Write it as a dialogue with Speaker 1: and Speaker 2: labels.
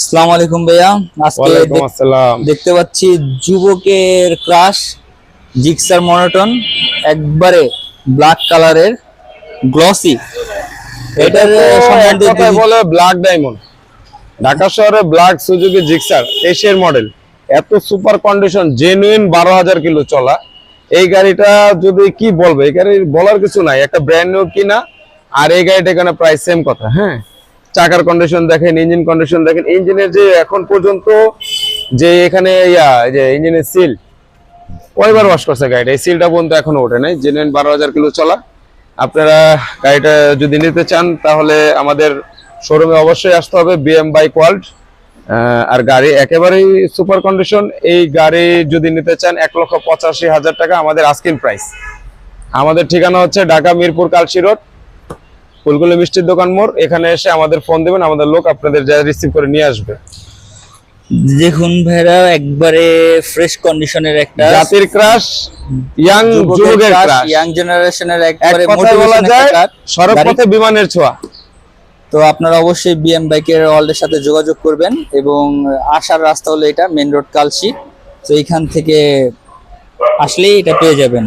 Speaker 1: আসসালামু আলাইকুম ভাইয়া। আজকে
Speaker 2: ওয়ালাইকুম আসসালাম।
Speaker 1: দেখতে পাচ্ছি যুবকের ক্রাশ জিক্সার মনোটন, একবারে ব্ল্যাক কালারের গ্লসি।
Speaker 2: এটা
Speaker 1: এটার
Speaker 2: তো এক
Speaker 1: সম্বন্ধে
Speaker 2: কথায় বলে ব্ল্যাক ডায়মন্ড। ঢাকা শহরে ব্ল্যাক সুজুকি জিক্সার এশিয়ার মডেল, এত সুপার কন্ডিশন, জেনুইন 12,000 কিলো চলা এই গাড়িটা। যদি কি বলবো, এই গাড়ির বলার কিছু নাই, একটা ব্র্যান্ড নিউ কিনা। আর এই গাড়িটা এখানে প্রায় সেম কথা। হ্যাঁ, চাকার কন্ডিশন দেখেন, ইঞ্জিন কন্ডিশন দেখেন, ইঞ্জিনের যে এখন পর্যন্ত যে এখানে যে ইঞ্জিনের সিল কয়বার ওয়াশ করছে গাড়িটা, এই সিলটা পর্যন্ত এখনো ওঠে নাই। জেনুইন 12,000 কিলো চলা। আপনারা গাড়িটা যদি নিতে চান তাহলে আমাদের শোরুমে অবশ্যই আসতে হবে, বিএম বাইক ওয়ার্ল্ড। আর গাড়ি একেবারেই সুপার কন্ডিশন। এই গাড়ি যদি নিতে চান 1,85,000 টাকা আমাদের আস্কিং প্রাইস। আমাদের ঠিকানা হচ্ছে ঢাকা মিরপুর কালশি রোড, ফুলগুলি মিষ্টির দোকান মোড়। এখানে এসে আমাদের ফোন দেবেন, আমাদের লোক আপনাদের যা রিসিভ করে নিয়ে আসবে।
Speaker 1: দেখুন ভাইরা, একবারে ফ্রেশ কন্ডিশনের একটা
Speaker 2: জাতির ক্রাশ, ইয়াং যুবকের ক্রাশ,
Speaker 1: ইয়াং জেনারেশনের
Speaker 2: এক
Speaker 1: একবারে
Speaker 2: কথায় বলা
Speaker 1: মোটিভেশন
Speaker 2: যায়
Speaker 1: একটা
Speaker 2: সড়ক
Speaker 1: গাড়ি।
Speaker 2: পথে বিমানের ছোঁয়া।
Speaker 1: তো আপনারা অবশ্যই বিএম বাইকের ওয়ার্ল্ডের সাথে যোগাযোগ করবেন, এবং আসার রাস্তা হলো এটা মেন রোড কালশি। তো এইখান থেকে আসলেই এটা পেয়ে যাবেন।